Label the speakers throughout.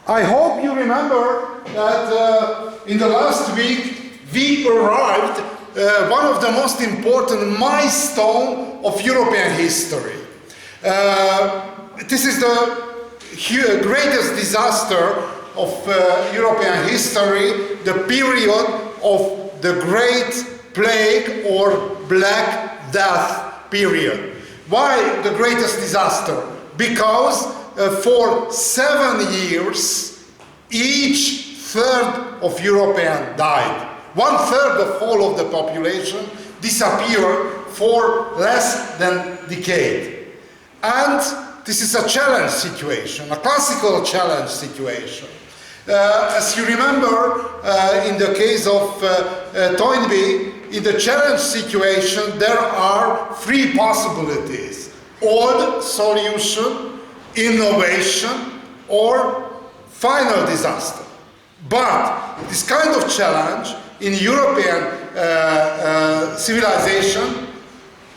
Speaker 1: I hope you remember that in the last week we arrived one of the most important milestones of European history. This is the greatest disaster of European history, the period of the Great Plague or Black Death period. Why the greatest disaster? Because for 7 years, each third of European died. 1/3 of all of the population disappeared for less than a decade. And this is a challenge situation, a classical challenge situation. As you remember, in the case of Toynbee, in the challenge situation, there are 3 possibilities: old solution, innovation, or final disaster. But this kind of challenge in European civilization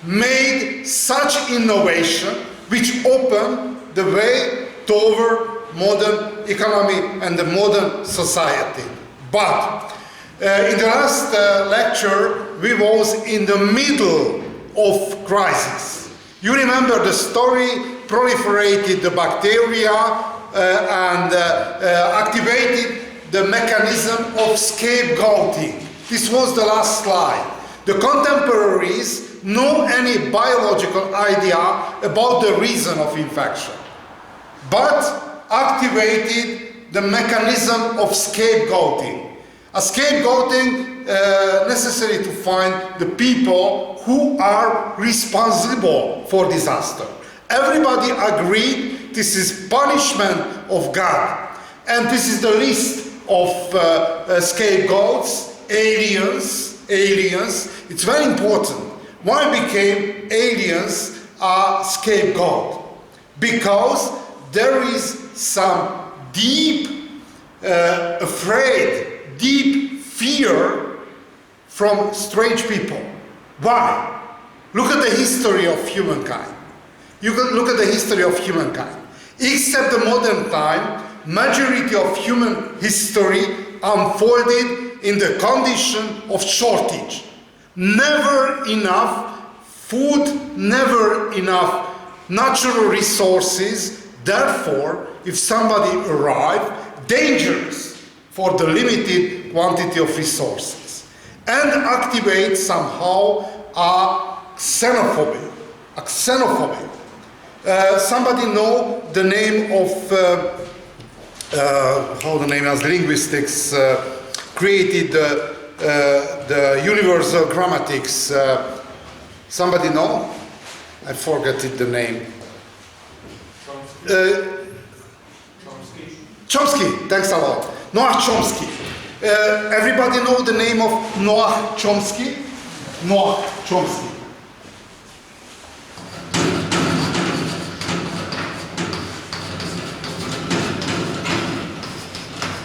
Speaker 1: made such innovation which opened the way toward modern economy and the modern society. But in the last lecture, we was in the middle of crisis. You remember the story, proliferated the bacteria and activated the mechanism of scapegoating. This was the last slide. The contemporaries know any biological idea about the reason of infection, but activated the mechanism of scapegoating. A scapegoating necessary to find the people who are responsible for disaster. Everybody agreed this is punishment of God. And this is the list of scapegoats, aliens. It's very important. Why became aliens a scapegoat? Because there is some deep deep fear from strange people. Why? Look at the history of humankind. You can look at the history of humankind. Except the modern time, majority of human history unfolded in the condition of shortage. Never enough food, never enough natural resources. Therefore, if somebody arrived, dangerous for the limited quantity of resources, and activate somehow a xenophobia. Somebody know the name of how the name as linguistics created the universal grammatics. Somebody know? I forgot the name. Chomsky, thanks a lot. Noam Chomsky. Everybody know the name of Noam Chomsky? Noam Chomsky.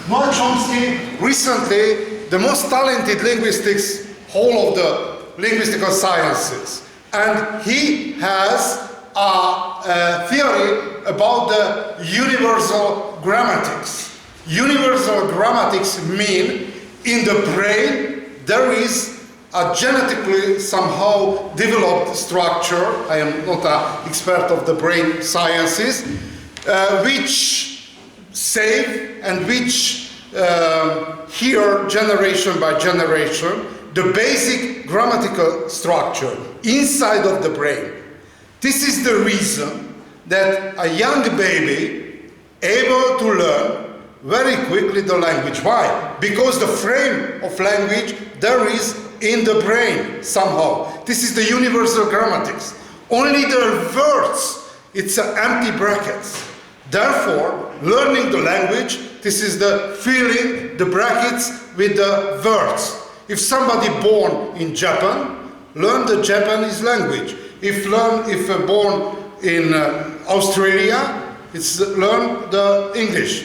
Speaker 1: Noam Chomsky, recently the most talented linguistics, whole of the linguistical sciences. And he has a theory about the universal grammatics. Universal grammatics mean in the brain there is a genetically somehow developed structure, I am not an expert of the brain sciences, which save and which hear generation by generation the basic grammatical structure inside of the brain. This is the reason that a young baby able to learn very quickly the language. Why? Because the frame of language there is in the brain somehow. This is the universal grammatics. Only the words, it's empty brackets. Therefore, learning the language, this is the filling the brackets with the words. If somebody born in Japan, learn the Japanese language. If born in Australia, it's learn the English,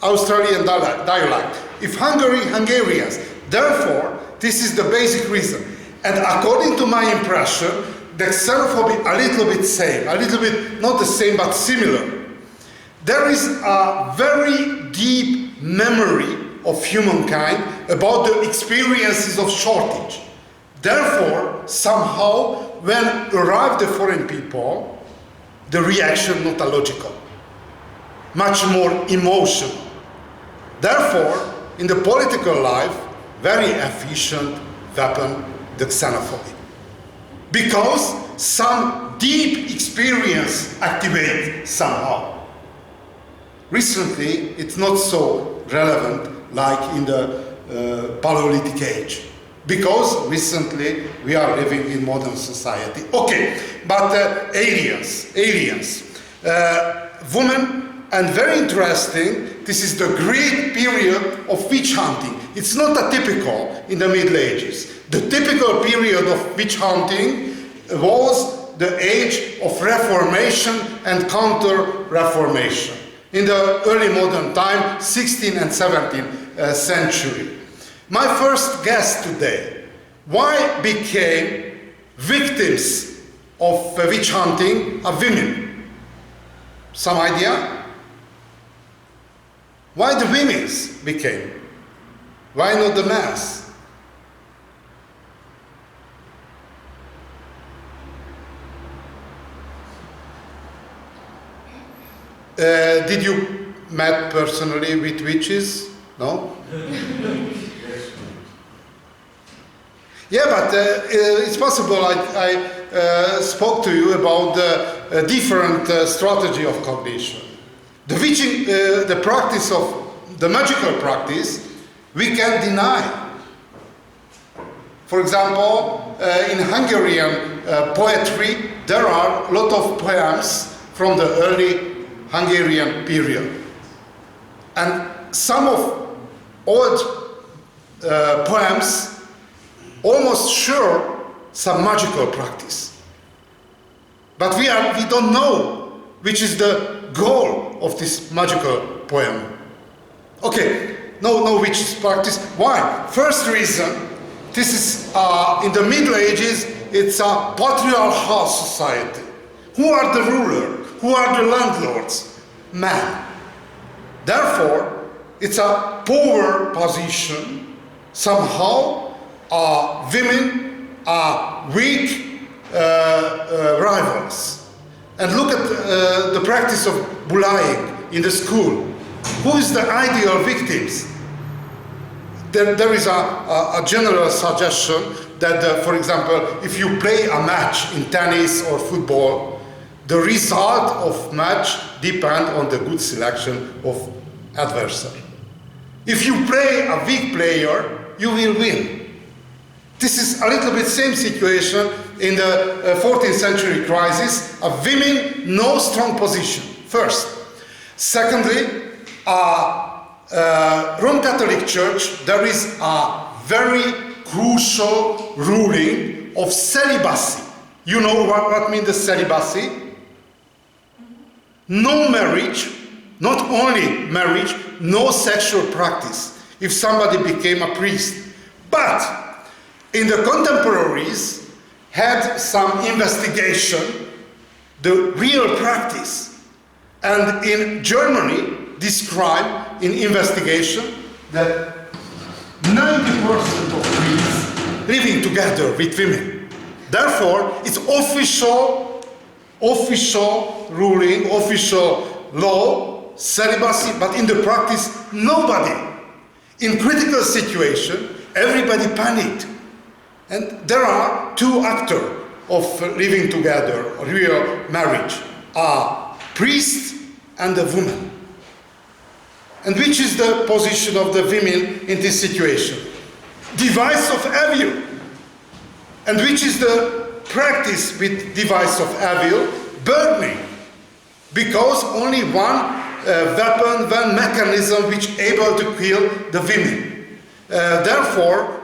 Speaker 1: Australian dialect. If Hungarians. Therefore, this is the basic reason. And according to my impression, the xenophobia a little bit same, a little bit not the same but similar. there is a very deep memory of humankind about the experiences of shortage. Therefore, somehow, when arrive the foreign people, the reaction not logical, much more emotional. Therefore, in the political life, very efficient weapon, the xenophobia. Because some deep experience activate somehow. Recently, it's not so relevant like in the Paleolithic age. Because recently we are living in modern society. Okay, but aliens, women, and very interesting, this is the great period of witch hunting. It's not a typical in the Middle Ages. The typical period of witch hunting was the age of Reformation and Counter-Reformation. In the early modern time, 16th and 17th century. My first guess today, why became victims of witch hunting are women? Some idea? Why the women became? Why not the men? Did you met personally with witches? No? Yeah, but it's possible I spoke to you about the different strategy of cognition. The witching, the practice of the magical practice, we can deny. For example, in Hungarian poetry, there are a lot of poems from the early Hungarian period. And some of old poems almost sure some magical practice. But we don't know which is the goal of this magical poem. Okay, no witches practice. Why? First reason, this is in the Middle Ages, it's a patriarchal society. Who are the ruler? Who are the landlords? Men. Therefore, it's a power position. Somehow, women are weak rivals. And look at the practice of bullying in the school. Who is the ideal victims? There is a general suggestion that, for example, if you play a match in tennis or football, the result of match depends on the good selection of adversary. If you play a weak player, you will win. This is a little bit same situation in the 14th century crisis. Women, no strong position, first. Secondly, Roman Catholic Church, there is a very crucial ruling of celibacy. You know what means the celibacy? No marriage, not only marriage, no sexual practice if somebody became a priest. But in the contemporaries had some investigation, the real practice. And in Germany, described in investigation that 90% of priests living together with women. Therefore, it's official ruling, official law, celibacy, but in the practice, nobody. In critical situation, everybody panicked. And there are two actors of living together, real marriage, a priest and a woman. And which is the position of the women in this situation? Device of evil. And which is the practice with device of evil? Burning. Because only one weapon, one mechanism which able to kill the women. Therefore,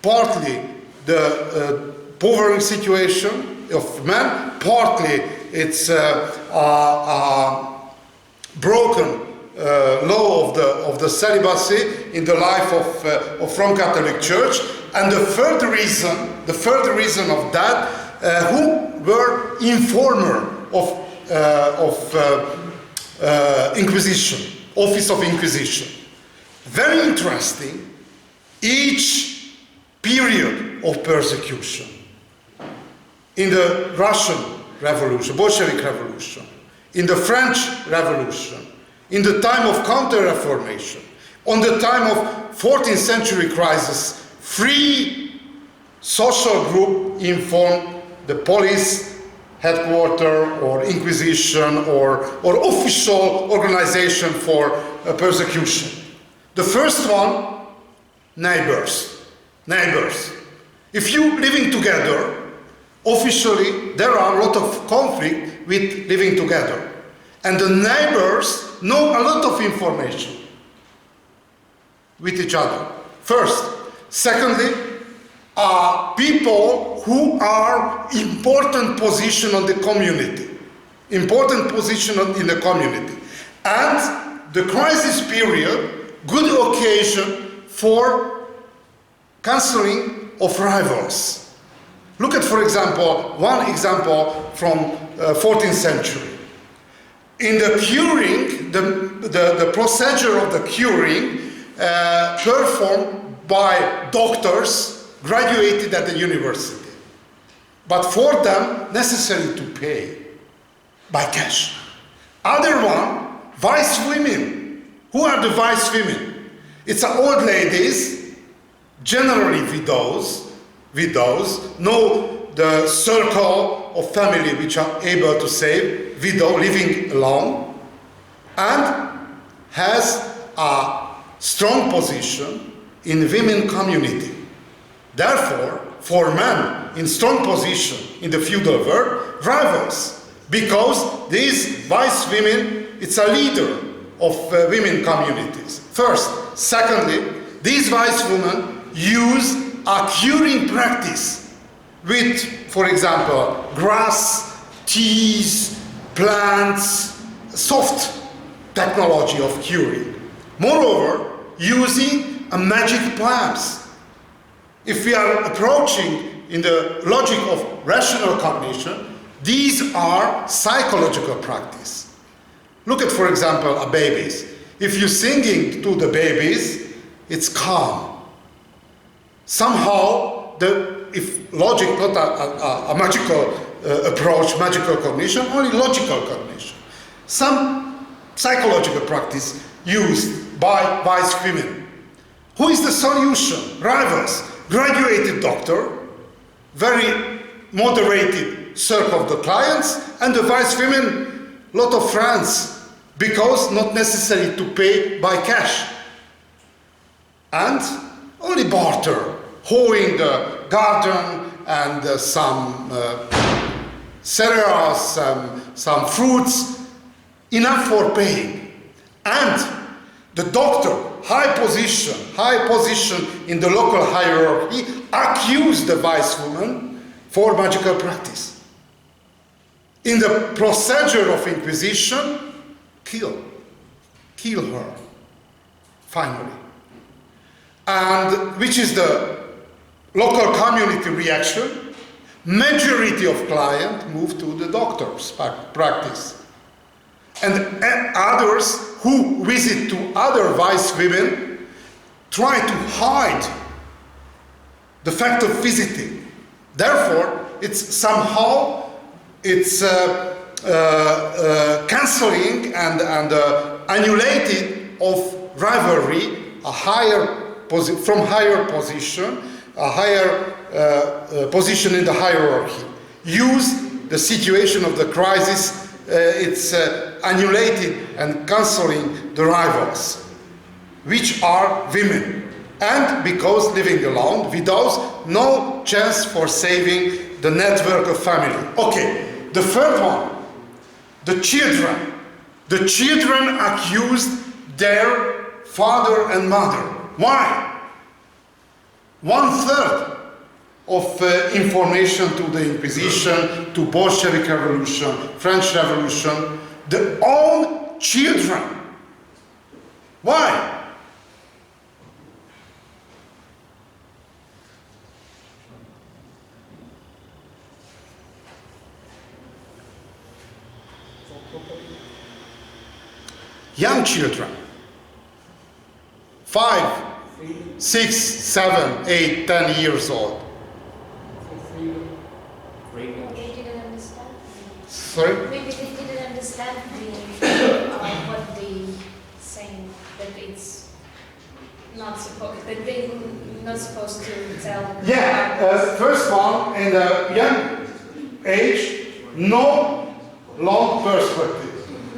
Speaker 1: partly the poverty situation of men, partly it's broken law of the celibacy in the life of Roman Catholic Church, and the third reason of that, who were informer of Inquisition, Office of Inquisition. Very interesting, each period of persecution. In the Russian Revolution, Bolshevik Revolution, in the French Revolution, in the time of Counter-Reformation, on the time of 14th century crisis, three social groups informed the police headquarters or Inquisition or official organization for persecution. The first one, neighbors. Neighbors. If you living together, officially there are a lot of conflict with living together. And the neighbors know a lot of information with each other. First. Secondly, people who are important position on the community. Important position in the community. And the crisis period, good occasion for cancelling of rivals. Look at, for example, one example from 14th century. In the curing, the procedure of the curing performed by doctors graduated at the university. But for them, necessary to pay by cash. Other one, vice women. Who are the vice women? It's old ladies, generally widows, know the circle of family which are able to save, widow living alone, and has a strong position in women community. Therefore, for men in strong position in the feudal world, rivals, because these vice women, it's a leader of women communities. First. Secondly, these vice women use a curing practice with, for example, grass, teas, plants, soft technology of curing. Moreover, using a magic plants. If we are approaching in the logic of rational cognition, these are psychological practice. Look at, for example, a babies. If you're singing to the babies, it's calm. Somehow, if logic, not a magical approach, magical cognition, only logical cognition. Some psychological practice used by vice women. Who is the solution? Rivals, graduated doctor, very moderated circle of the clients, and the vice women, lot of friends, because not necessary to pay by cash. And only barter, hoeing the garden and some cereals, some fruits, enough for paying. And the doctor, high position in the local hierarchy, accused the vice woman for magical practice. In the procedure of Inquisition, kill her, finally. And which is the local community reaction? Majority of clients move to the doctor's practice. And others who visit to other vice women try to hide the fact of visiting. Therefore, it's somehow cancelling and annulating of rivalry, from higher position, a higher position in the hierarchy. Use the situation of the crisis. It's annulating and cancelling the rivals, which are women. And because living alone, widows, no chance for saving the network of family. Okay, the third one, the children. The children accused their father and mother. Why? 1/3 of information to the Inquisition, to Bolshevik Revolution, French Revolution, their own children. Why? young children, 5, 6, 7, 8, 10 years old.
Speaker 2: They didn't understand.
Speaker 1: Sorry?
Speaker 2: Maybe they didn't understand what they saying, that it's not supposed, that they're not supposed to tell.
Speaker 1: Yeah, first one, in the young age, no long perspective.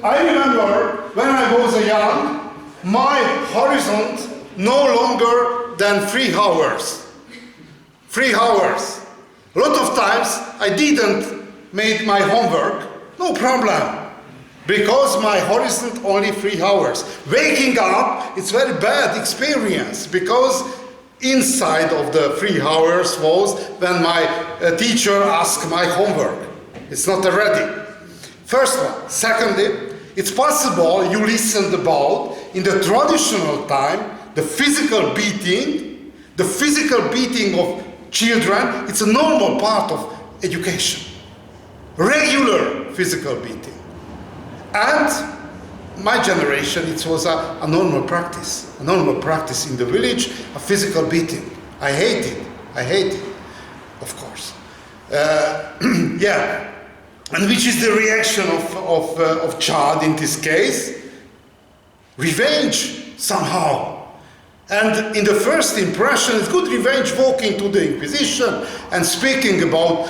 Speaker 1: I remember when I was young, my horizon no longer than 3 hours. 3 hours. A lot of times I didn't make my homework, no problem. Because my horizon only 3 hours. Waking up, it's very bad experience because inside of the 3 hours was when my teacher asked my homework. It's not ready. First one. Secondly, it's possible you listened about in the traditional time the physical beating of children. It's a normal part of education. Regular physical beating. And my generation, it was a normal practice in the village, a physical beating. I hate it, of course. Yeah, and which is the reaction of child in this case? Revenge, somehow. And in the first impression, it's good revenge walking to the Inquisition and speaking about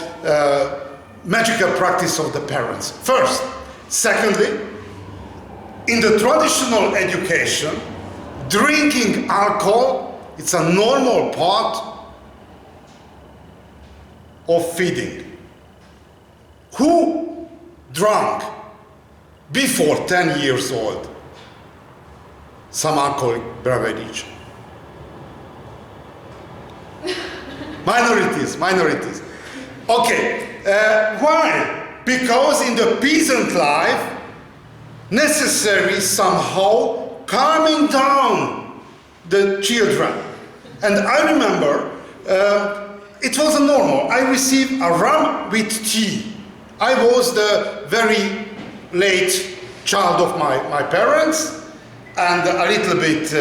Speaker 1: magical practice of the parents. First. Secondly, in the traditional education, drinking alcohol, it's a normal part of feeding. Who drank before 10 years old some alcoholic beverage? Minorities. Okay, why? Because in the peasant life, necessary somehow calming down the children. And I remember, it was normal. I received a rum with tea. I was the very late child of my parents and a little bit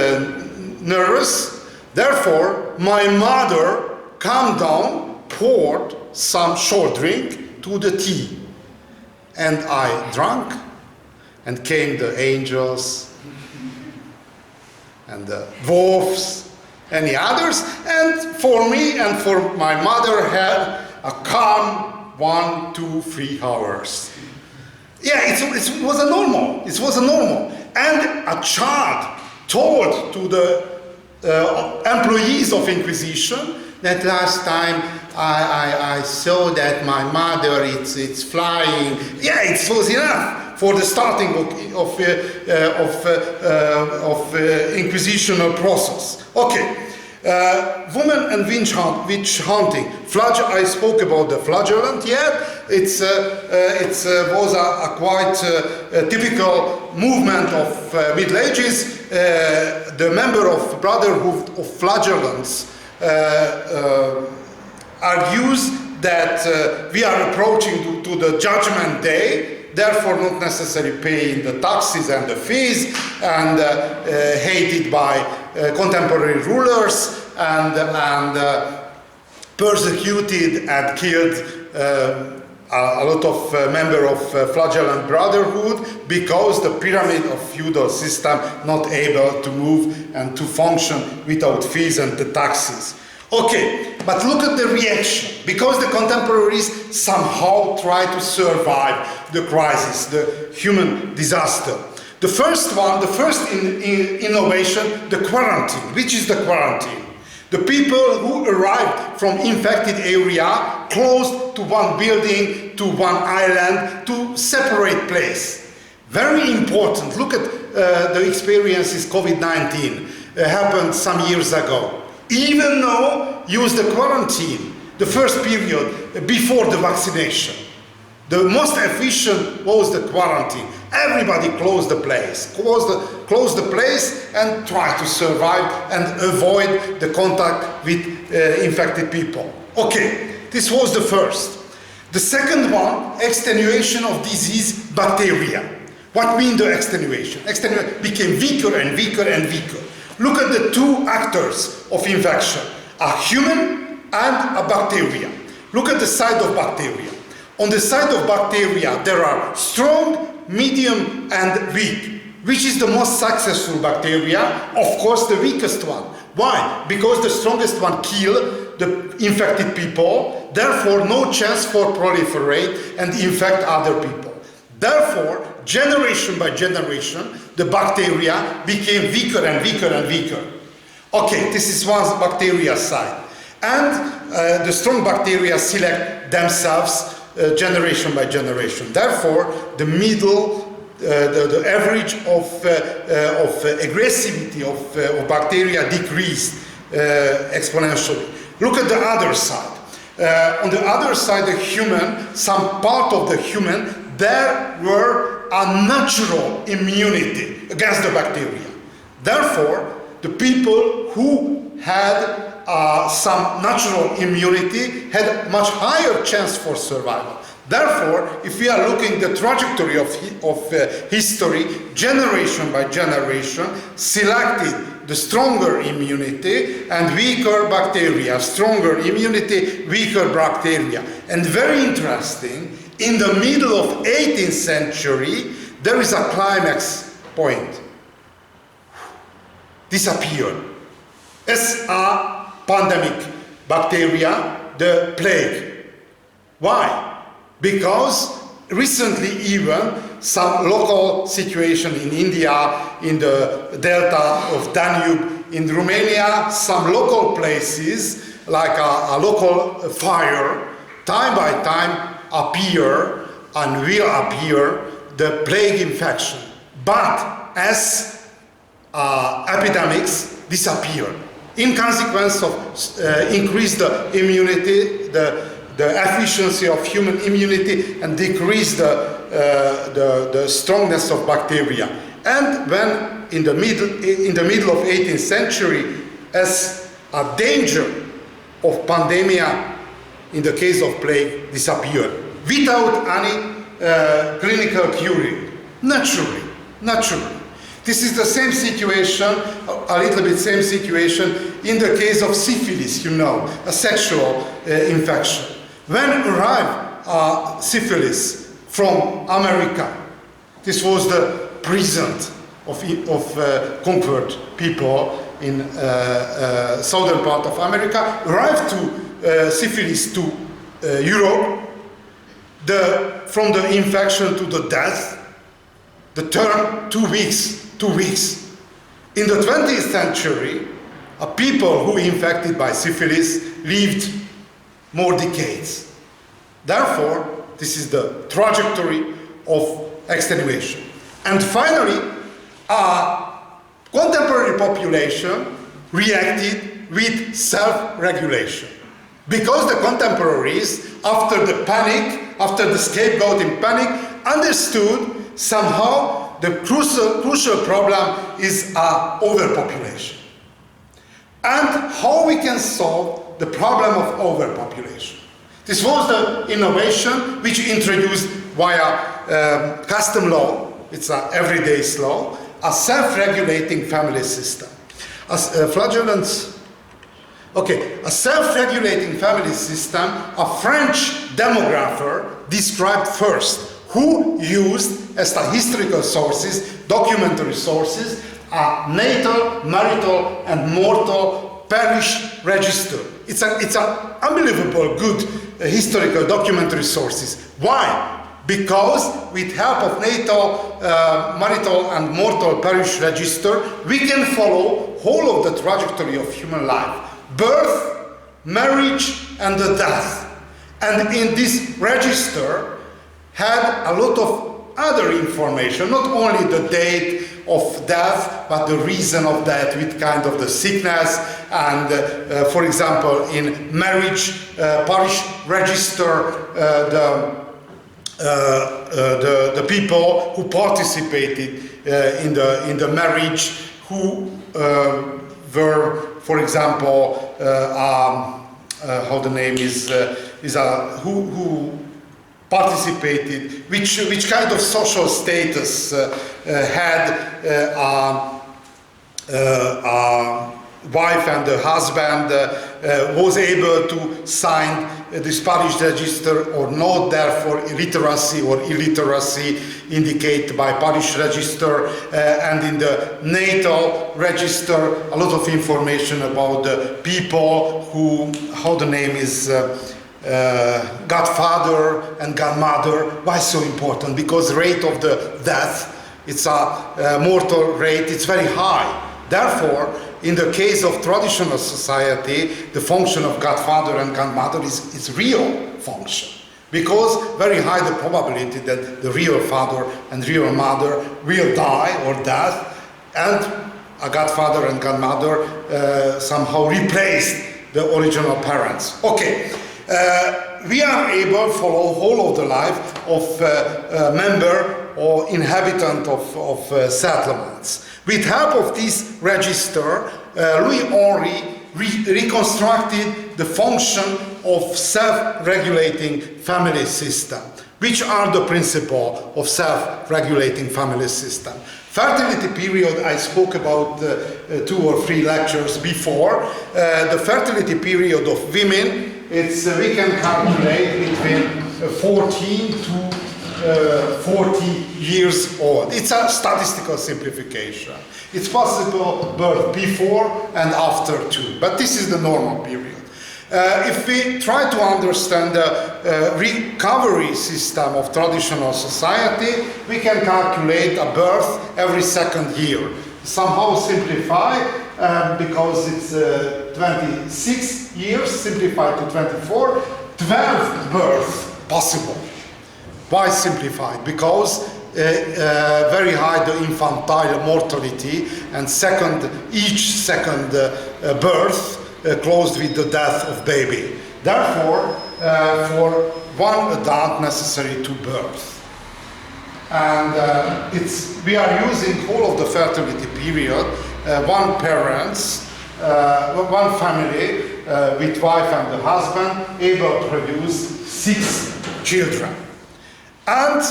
Speaker 1: nervous. Therefore, my mother calmed down, poured some short drink to the tea. And I drank, and came the angels, and the dwarfs, and the others, and for me and for my mother had a calm 1, 2, 3 hours. Yeah, it was a normal. And a child told to the employees of Inquisition that last time I saw that my mother it's flying. Yeah, it was enough for the starting of inquisitional process. Okay, women and witch hunting. I spoke about the flagellant. Yeah, it was a quite typical movement of Middle Ages. The member of Brotherhood of Flagellants argues that we are approaching to the Judgment Day, therefore not necessarily paying the taxes and the fees, and hated by contemporary rulers, and persecuted and killed a lot of members of Flagellant Brotherhood because the pyramid of feudal system not able to move and to function without fees and the taxes. Okay, but look at the reaction, because the contemporaries somehow try to survive the crisis, the human disaster. The first innovation, the quarantine. Which is the quarantine? The people who arrived from infected area closed to one building, to one island, to separate place. Very important. Look at the experiences COVID-19 happened some years ago. Even though use the quarantine, the first period before the vaccination. The most efficient was the quarantine. Everybody closed the place, closed the place and try to survive and avoid the contact with infected people. Okay, this was the first. The second one, extenuation of disease bacteria. What means the extenuation? Extenuation became weaker and weaker and weaker. Look at the two actors of infection, a human and a bacteria. Look at the side of bacteria. On the side of bacteria, there are strong, medium, and weak. Which is the most successful bacteria? Of course, the weakest one. Why? Because the strongest one kills the infected people, therefore no chance for proliferate and infect other people. Therefore, generation by generation, the bacteria became weaker and weaker and weaker. Okay, this is one bacteria side. And the strong bacteria select themselves generation by generation. Therefore, the middle, the average of aggressivity of bacteria decreased exponentially. Look at the other side. On the other side, the human, some part of the human, there were a natural immunity against the bacteria. Therefore, the people who had some natural immunity had much higher chance for survival. Therefore, if we are looking the trajectory of history, generation by generation selected the stronger immunity and weaker bacteria, stronger immunity, weaker bacteria. And very interesting, in the middle of 18th century, there is a climax point. Disappeared. As a pandemic bacteria, the plague. Why? Because recently even some local situation in India, in the delta of Danube, in Romania, some local places, like a local fire, time by time appear and will appear the plague infection. But as epidemics disappear, in consequence of increase the immunity, the efficiency of human immunity, and decrease the strongness of bacteria. And when in the middle of 18th century, as a danger of pandemia in the case of plague disappeared without any clinical curing, naturally. This is the same situation, a little bit same situation in the case of syphilis, a sexual infection. When arrived syphilis from America, this was the present of conquered people in southern part of America, arrived to syphilis to Europe, from the infection to the death, the term 2 weeks. In the 20th century, people who infected by syphilis lived more decades. Therefore, this is the trajectory of extenuation. And finally, contemporary population reacted with self-regulation. Because the contemporaries, after the panic, after the scapegoating panic, understood somehow the crucial problem is overpopulation. And how we can solve the problem of overpopulation. This was the innovation which introduced via custom law, it's an everyday law, a self-regulating family system. As flagellants, a self-regulating family system, a French demographer described first, who used as the historical sources, documentary sources, a natal, marital, and mortal parish register. It's an unbelievable good historical documentary sources. Why? Because with help of natal, marital, and mortal parish register, we can follow whole of the trajectory of human life. Birth, marriage, and the death. And in this register had a lot of other information, not only the date of death, but the reason of death, with kind of the sickness, and for example, in marriage parish register, the people who participated in the marriage, who were, for example, how the name is who participated, which kind of social status had wife and the husband, was able to sign this parish register or not, therefore literacy or illiteracy indicated by parish register, and in the natal register a lot of information about the people who, how the name is, godfather and godmother. Why so important? Because rate of the death, it's a mortal rate, it's very high. Therefore, in the case of traditional society, the function of godfather and godmother is real function, because very high the probability that the real father and real mother will die or death, and a godfather and godmother somehow replaced the original parents. Okay. We are able to follow whole of the life of a member or inhabitant of settlements. With help of this register, Louis Henry reconstructed the function of self-regulating family system. Which are the principles of self-regulating family system? Fertility period, I spoke about 2 or 3 lectures before. The fertility period of women, it's, we can calculate between 14 to 40 years old. It's a statistical simplification. It's possible birth before and after too, but this is the normal period. If we try to understand the recovery system of traditional society, we can calculate a birth every second year. Somehow simplify, because it's 26 years, simplified to 24, 12 births possible. Why simplified? Because very high the infantile mortality, and each second birth closed with the death of baby. Therefore, for one adult necessary 2 births. And we are using whole of the fertility period, one family with wife and the husband able to produce 6 children. And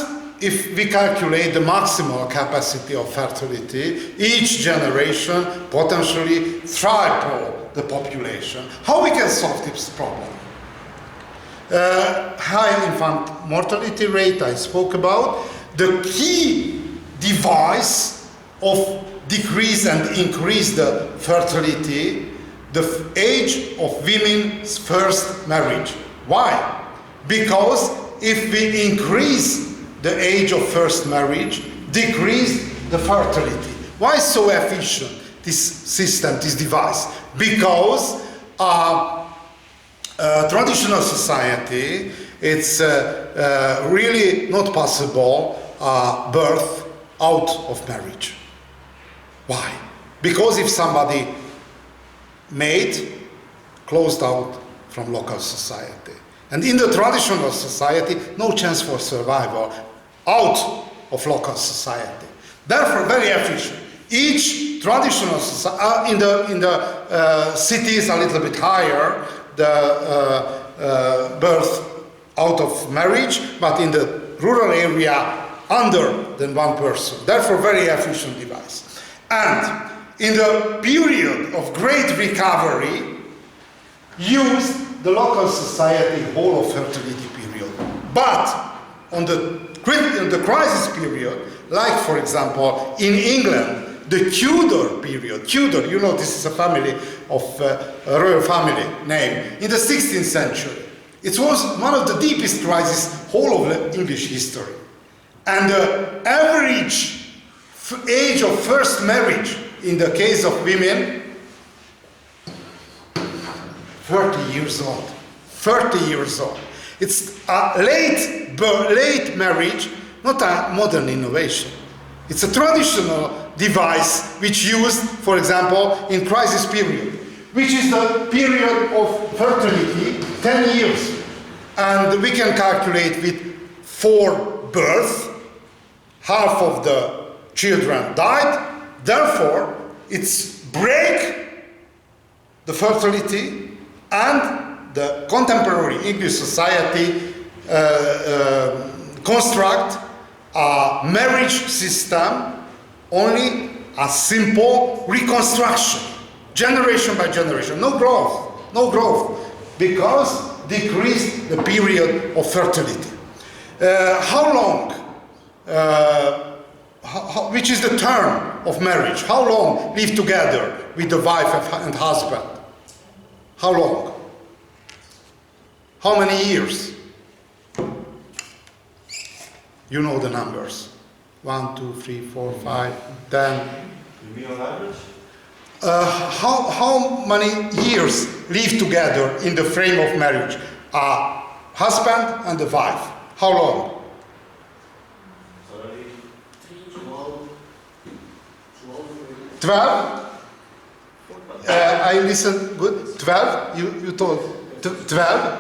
Speaker 1: if we calculate the maximal capacity of fertility, each generation potentially triple the population. How we can solve this problem? High infant mortality rate I spoke about. The key device of decrease and increase the fertility, the age of women's first marriage. Why? Because if we increase the age of first marriage, decrease the fertility. Why so efficient this system, this device? Because traditional society, it's really not possible birth out of marriage. Why? Because if somebody made, closed out from local society. And in the traditional society, no chance for survival out of local society. Therefore, very efficient. Each traditional society, in the cities a little bit higher, the birth out of marriage, but in the rural area, under than 1 person. Therefore, very efficient device. And in the period of great recovery, used the local society whole of fertility period. But on the crisis period, like for example in England, the Tudor period, Tudor, you know, this is a family of a royal family name, in the 16th century. It was one of the deepest crises whole of English history. And the average age of first marriage in the case of women, 30 years old. 30 years old. It's a late marriage, not a modern innovation. It's a traditional device which used, for example, in crisis period, which is the period of fertility, 10 years. And we can calculate with 4 births, half of the children died. Therefore, it's break the fertility, and the contemporary English society construct a marriage system only a simple reconstruction, generation by generation, no growth, because decreased the period of fertility. How long, which is the term of marriage? How long live together with the wife and husband? How long? How many years? You know the numbers. 1, 2, 3, 4, 5, 10.
Speaker 3: You mean on average?
Speaker 1: How many years live together in the frame of marriage? A husband and a wife. How long? 12? I listened good. 12? You told 12?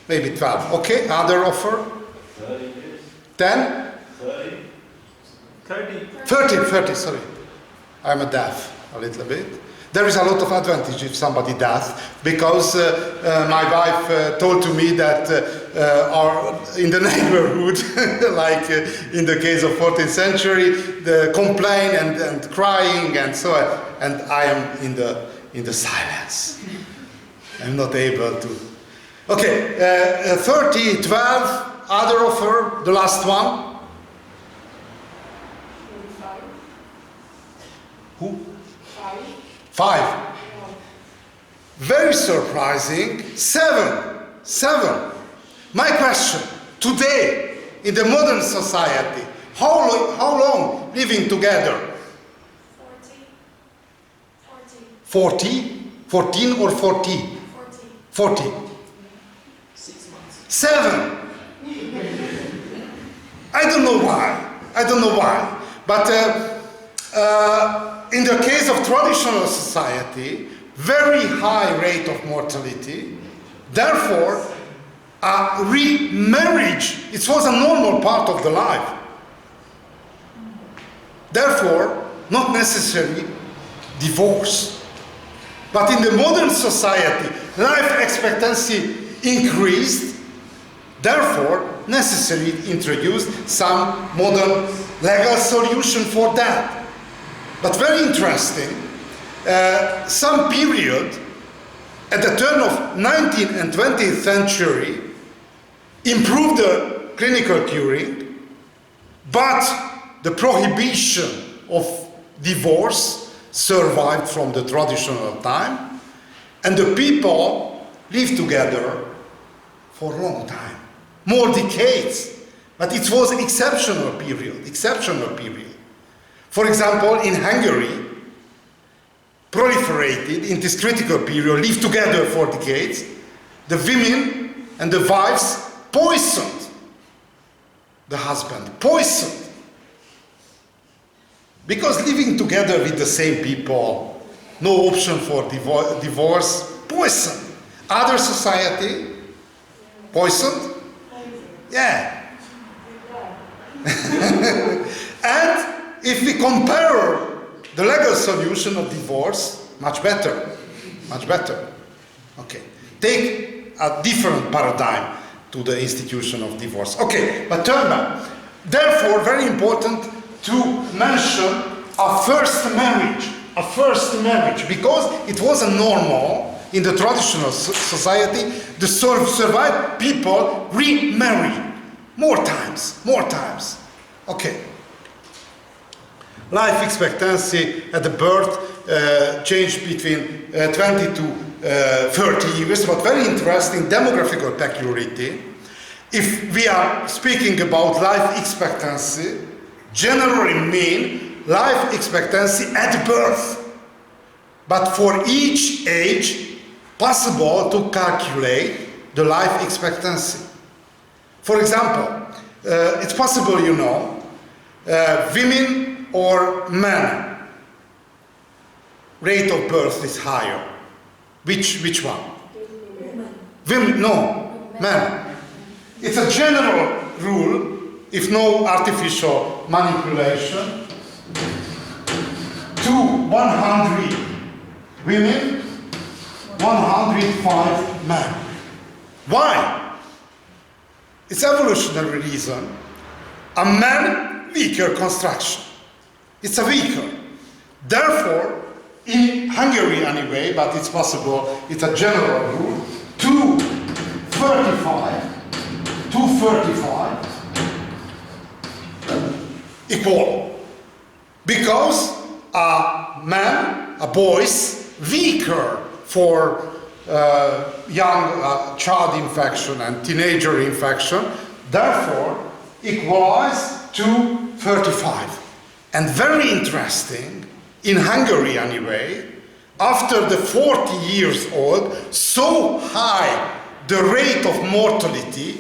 Speaker 1: Maybe 12. Okay, other offer? 10? 30, sorry. I'm a deaf a little bit. There is a lot of advantage if somebody does, because my wife told to me that in the neighborhood, like in the case of 14th century, the complain and crying and so on, and I am in the silence. I'm not able to. Okay, 30, 12, other offer, the last one. Who? 5. Very surprising. 7. My question, today, in the modern society, how long living together? 40? 14 or 40? 40.
Speaker 4: 6 months.
Speaker 1: 7. I don't know why. But in the case of traditional society, very high rate of mortality. Therefore, remarriage, it was a normal part of the life. Therefore, not necessarily divorce. But in the modern society, life expectancy increased. Therefore, necessarily introduced some modern legal solution for that. But very interesting, some period at the turn of 19th and 20th century improved the clinical curing, but the prohibition of divorce survived from the traditional time, and the people lived together for a long time, more decades. But it was exceptional period. For example, in Hungary, proliferated in this critical period, lived together for decades. The women and the wives poisoned the husband, poisoned. Because living together with the same people, no option for divorce, poisoned. Other society, poisoned? Yeah. And if we compare the legal solution of divorce, much better. Okay. Take a different paradigm to the institution of divorce. Okay, but turn back. Therefore, very important to mention a first marriage, because it was a normal in the traditional society. The survived people remarry more times. Okay. Life expectancy at the birth changed between 20 to 30 years, but very interesting demographical peculiarity. If we are speaking about life expectancy, generally mean life expectancy at birth, but for each age possible to calculate the life expectancy. For example, it's possible, women or men rate of birth is higher. Which one? Women, no, men. It's a general rule, if no artificial manipulation. 100 women, 105 men. Why? It's evolutionary reason. A man weaker construction. It's a weaker. Therefore, in Hungary anyway, but it's possible, it's a general rule, 235 equal. Because a man, a boy's weaker for young child infection and teenager infection, therefore equalize to 35. And very interesting, in Hungary anyway, after the 40 years old, so high the rate of mortality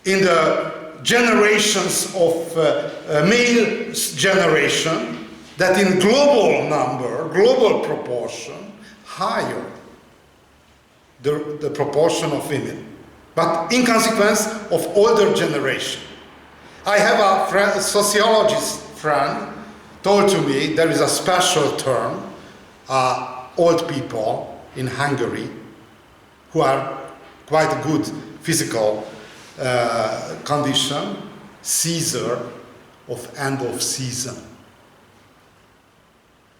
Speaker 1: in the generations of male generation, that in global number, global proportion, higher the proportion of women. But in consequence of older generation. I have a sociologist friend told to me there is a special term, old people in Hungary who are quite good physical condition, Caesar of end of season.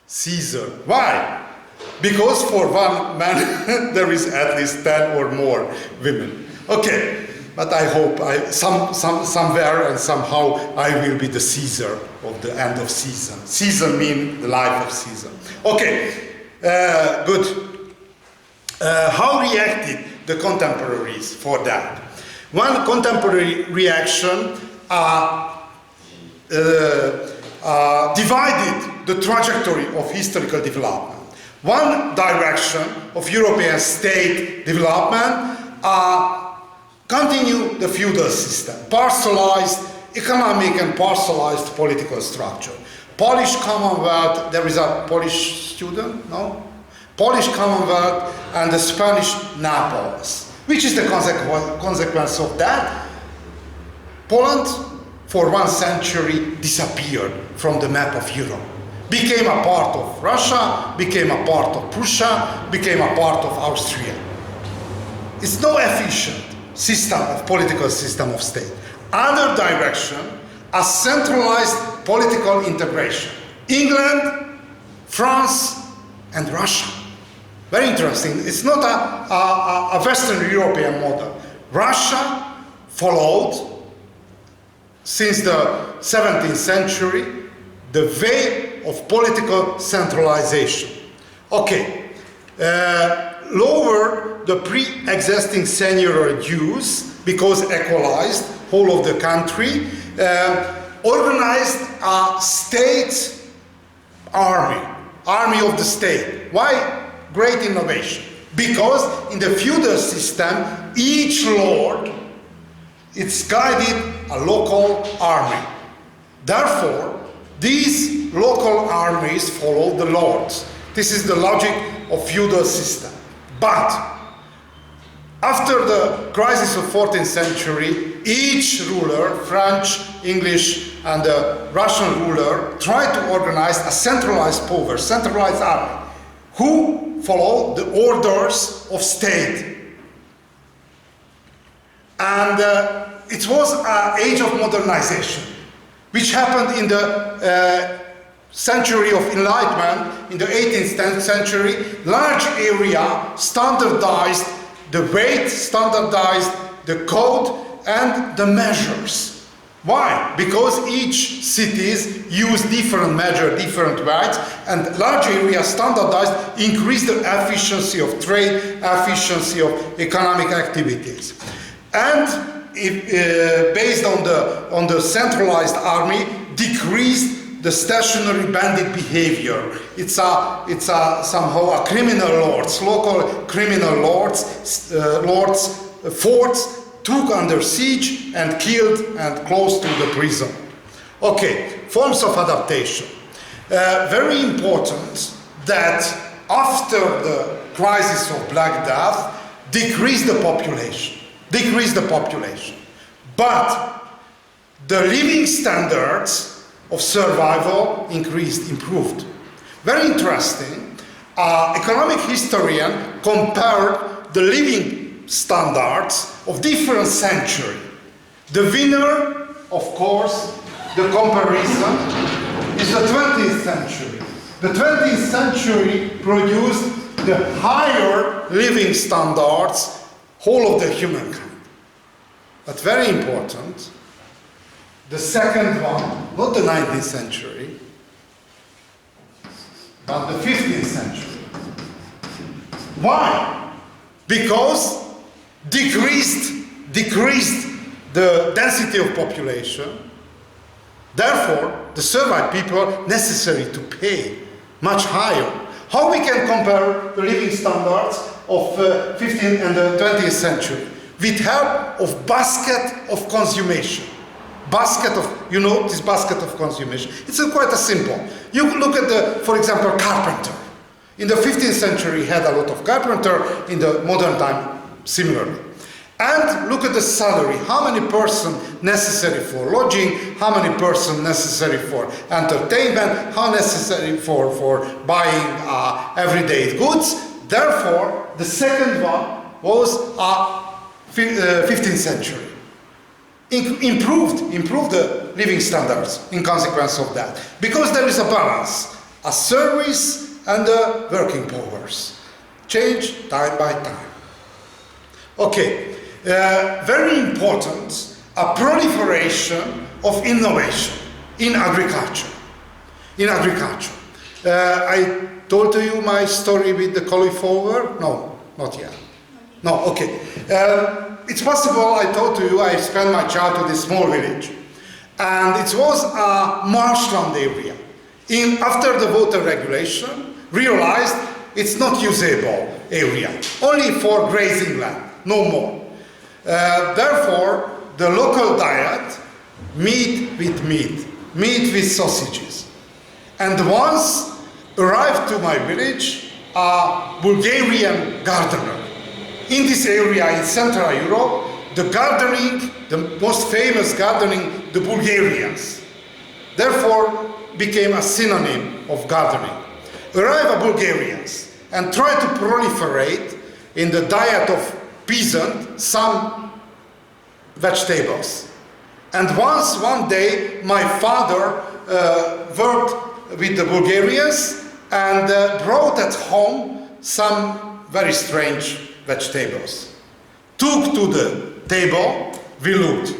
Speaker 1: Caesar. Why? Because for one man there is at least 10 or more women. Okay, but I hope somewhere and somehow I will be the Caesar of the end of season. Season means the life of season. Okay, good. How reacted the contemporaries for that? One contemporary reaction divided the trajectory of historical development. One direction of European state development continue the feudal system, parcelized economic and parcelized political structure. Polish Commonwealth, there is a Polish student, no? Polish Commonwealth and the Spanish Naples. Which is the consequence of that? Poland, for 1 century, disappeared from the map of Europe. Became a part of Russia, became a part of Prussia, became a part of Austria. It's no efficient system of political system of state. Other direction, a centralized political integration. England, France, and Russia. Very interesting. It's not a Western European model. Russia followed, since the 17th century, the way of political centralization. Okay, lower the pre-existing seigneurial dues, because equalized whole of the country, organized a state army of the state. Why? Great innovation. Because in the feudal system, each lord, it's guided a local army. Therefore, these local armies follow the lords. This is the logic of feudal system. But after the crisis of 14th century, each ruler, French, English, and the Russian ruler, tried to organize a centralized power, centralized army, who follow the orders of state. And it was an age of modernization, which happened in the century of Enlightenment, in the 18th century. Large area standardized the weight, standardized the code and the measures. Why? Because each cities use different measure, different weights, and large area standardized increase the efficiency of trade, efficiency of economic activities. And based on the centralized army, decreased the stationary bandit behavior. It's somehow a criminal lords, local criminal lords, forts took under siege and killed and close to the prison. Okay, forms of adaptation. Very important that after the crisis of Black Death, decrease the population. But the living standards of survival improved. Very interesting. Economic historian compared the living standards of different centuries. The winner, of course, the comparison, is the 20th century. The 20th century produced the higher living standards, whole of the humankind. But very important, the second one, not the 19th century, but the 15th century. Why? Because decreased the density of population. Therefore, the survived people necessary to pay much higher. How we can compare the living standards of 15th and the 20th century? With help of basket of consummation. Basket of, you know, this basket of consummation. It's quite a simple. You look at the, for example, carpenter. In the 15th century, had a lot of carpenter. In the modern time, similarly. And look at the salary. How many person necessary for lodging? How many person necessary for entertainment? How necessary for buying everyday goods? Therefore, the second one was 15th century. Improved the living standards in consequence of that. Because there is a balance, a service and the working powers. Change time by time. Okay, very important, a proliferation of innovation in agriculture. I told to you my story with the cauliflower? No, not yet. No, okay. It's possible, I told to you, I spent my childhood in a small village. And it was a marshland area. After the water regulation, realized it's not usable area, only for grazing land, no more. Therefore, the local diet, meat with sausages. And once arrived to my village, a Bulgarian gardener. In this area in Central Europe, the most famous gardening, the Bulgarians. Therefore, became a synonym of gardening. Arrive Bulgarians and try to proliferate in the diet of peasant some vegetables. And one day, my father worked with the Bulgarians and brought at home some very strange vegetables. Took to the table, we looked.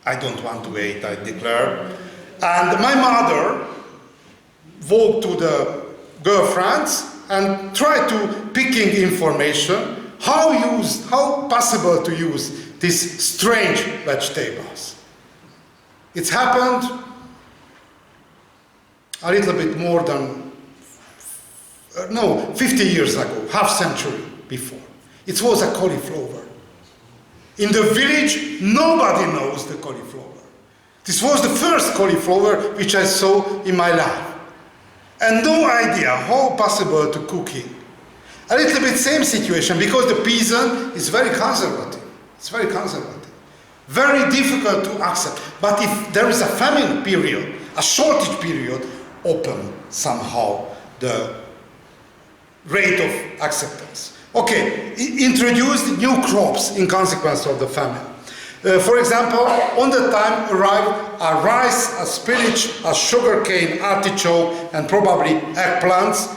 Speaker 1: I don't want to eat, I declare. And my mother walked to the girlfriends and tried to picking information, how possible to use these strange vegetables. It's happened a little bit more than 50 years ago, half century before. It was a cauliflower. In the village, nobody knows the cauliflower. This was the first cauliflower which I saw in my life. And no idea how possible to cook it. A little bit same situation, because the peasant is very conservative. It's very conservative. Very difficult to accept. But if there is a famine period, a shortage period, open somehow the rate of acceptance. Okay, introduced new crops in consequence of the famine. For example, on the time arrived a rice, a spinach, a sugarcane, artichoke, and probably eggplants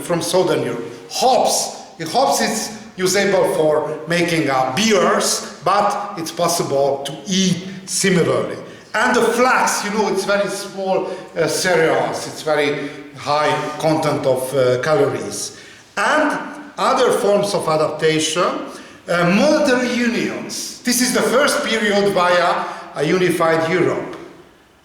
Speaker 1: from southern Europe. Hops. Hops is usable for making beers, but it's possible to eat similarly. And the flax, it's very small cereals. It's very high content of calories. And other forms of adaptation, monetary unions. This is the first period via a unified Europe.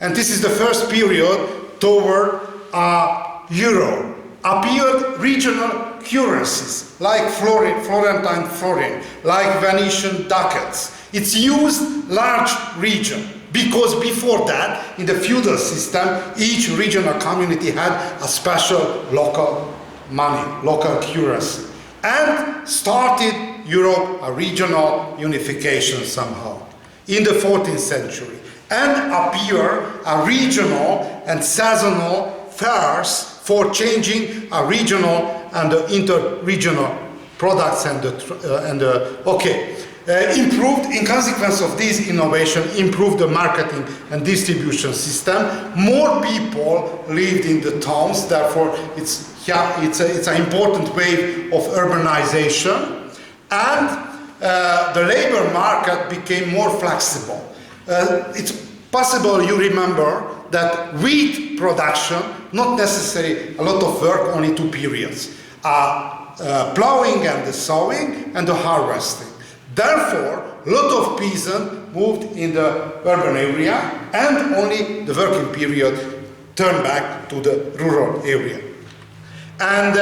Speaker 1: And this is the first period toward a euro. Appeared regional currencies like Florentine florin, like Venetian ducats. It's used large region. Because before that, in the feudal system, each regional community had a special local money, local currency. And started Europe a regional unification somehow in the 14th century. And appear a regional and seasonal fairs for changing a regional and inter-regional products improved, in consequence of this innovation, improved the marketing and distribution system. More people lived in the towns, therefore it's an important wave of urbanization. And the labor market became more flexible. It's possible, you remember, that wheat production, not necessarily a lot of work, only 2 periods. Plowing and the sowing and the harvesting. Therefore, a lot of peasants moved in the urban area and only the working period turned back to the rural area. And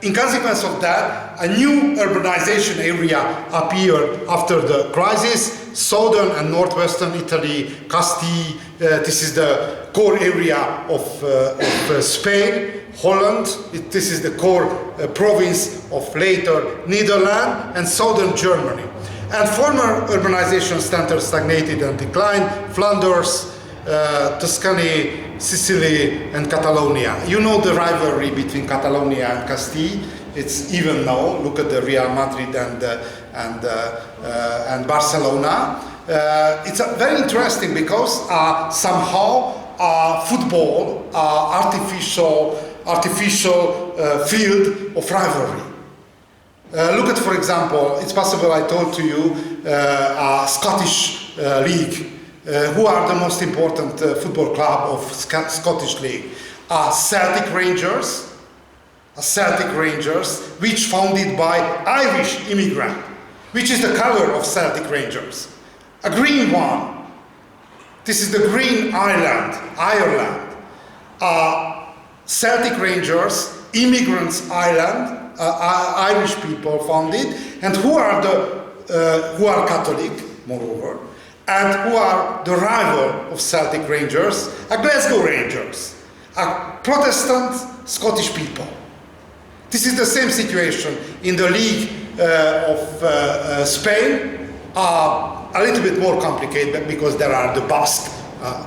Speaker 1: in consequence of that, a new urbanization area appeared after the crisis. Southern and northwestern Italy, Castile, this is the core area of Spain. Holland, this is the core province of later Netherlands, and southern Germany. And former urbanization centers stagnated and declined: Flanders, Tuscany, Sicily, and Catalonia. You know the rivalry between Catalonia and Castile. It's even now. Look at the Real Madrid and Barcelona. It's very interesting because somehow football, artificial field of rivalry. Look at, for example, it's possible I told to you Scottish League. Who are the most important football club of Scottish League? Celtic Rangers, which founded by Irish immigrant. Which is the color of Celtic Rangers? A green one. This is the Green Ireland. Celtic Rangers, immigrants Ireland, Irish people founded, and who are Catholic, moreover, and who are the rival of Celtic Rangers, Glasgow Rangers, Protestant Scottish people. This is the same situation in the League of Spain, a little bit more complicated because there are the Basque,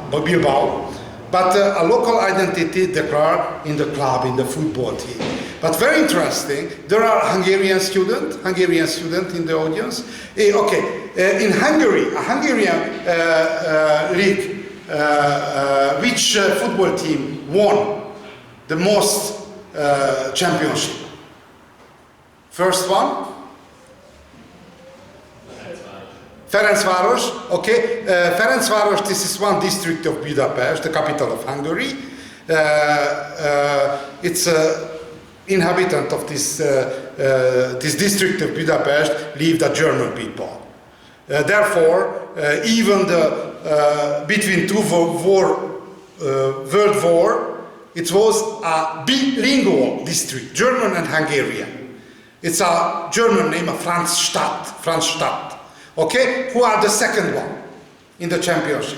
Speaker 1: Bilbao, but a local identity declared in the club, in the football team. But very interesting, there are Hungarian student in the audience. In Hungary, a Hungarian league, which football team won the most championship? First one? Ferencváros, okay. Ferencváros, this is one district of Budapest, the capital of Hungary. It's inhabitant of this district of Budapest live the German people. Therefore, even between two world war, it was a bilingual district, German and Hungarian. It's a German name, Franzstadt. Okay, who are the second one in the championship?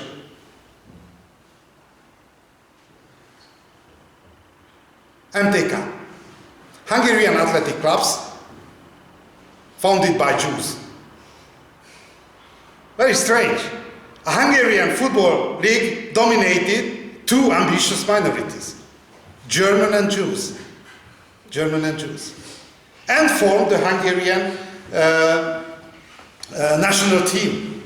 Speaker 1: MTK, Hungarian athletic clubs founded by Jews. Very strange. A Hungarian football league dominated two ambitious minorities, German and Jews, and formed the Hungarian national team.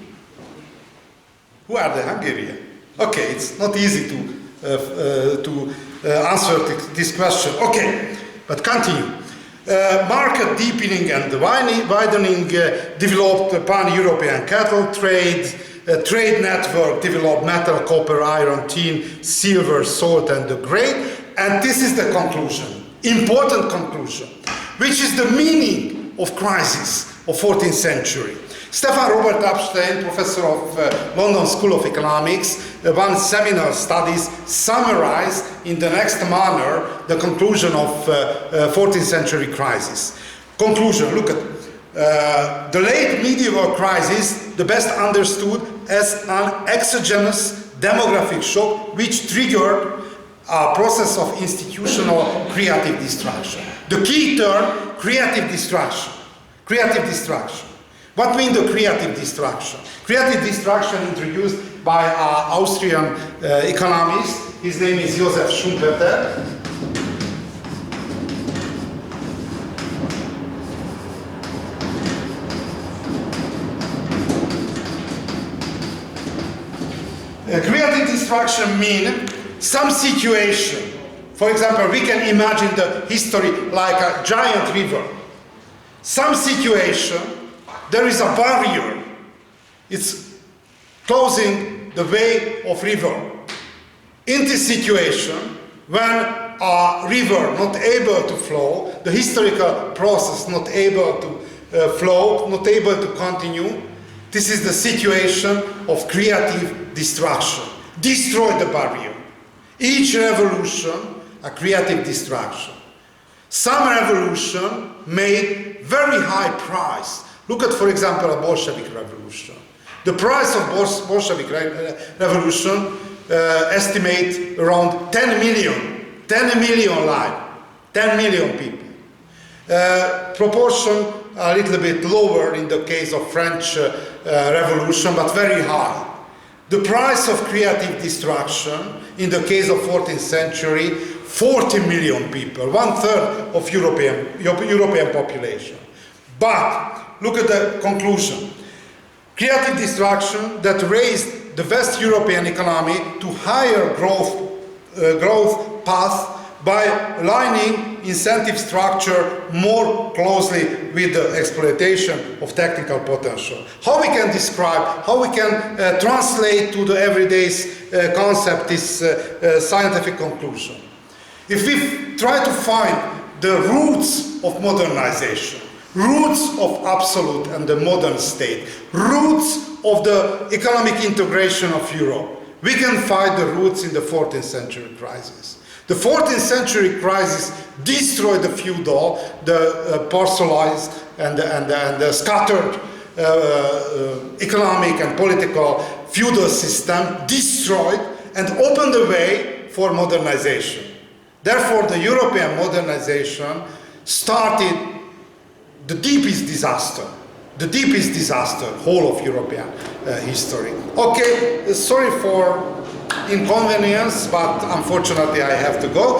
Speaker 1: Who are the Hungarian? Okay, it's not easy to answer this question. Okay, but continue. Market deepening and widening developed pan-European cattle trade. Trade network developed metal, copper, iron, tin, silver, salt, and the grain. And this is the conclusion, important conclusion, which is the meaning of crisis of 14th century. Stefan Robert Epstein, professor of London School of Economics, one seminal studies summarized in the next manner the conclusion of 14th century crisis. Conclusion, look at the late medieval crisis, the best understood as an exogenous demographic shock which triggered a process of institutional creative destruction. The key term, creative destruction. Creative destruction. What means the creative destruction? Creative destruction introduced by an Austrian economist. His name is Josef Schumpeter. destruction means some situation. For example, we can imagine the history like a giant river. Some situation, there is a barrier. It's closing the way of river. In this situation, when a river not able to flow, the historical process not able to flow, not able to continue, this is the situation of creative destruction. Destroy the barrier. Each revolution, a creative destruction. Some revolution made very high price. Look at, for example, a Bolshevik revolution. The price of Bolshevik revolution estimate around 10 million lives, 10 million people. Proportion a little bit lower in the case of French Revolution, but very high. The price of creative destruction in the case of 14th century, 40 million people, 1/3 of European population. But look at the conclusion. Creative destruction that raised the West European economy to higher growth path by aligning incentive structure more closely with the exploitation of technical potential. How we can describe, how we can translate to the everyday concept this scientific conclusion. If we try to find the roots of modernization, roots of absolute and the modern state, roots of the economic integration of Europe, we can find the roots in the 14th century crisis. The 14th century crisis destroyed the feudal, the parcelized and the scattered economic and political feudal system, destroyed and opened the way for modernization. Therefore, the European modernization started the deepest disaster, whole of European history. Okay, sorry for inconvenience, but unfortunately I have to go.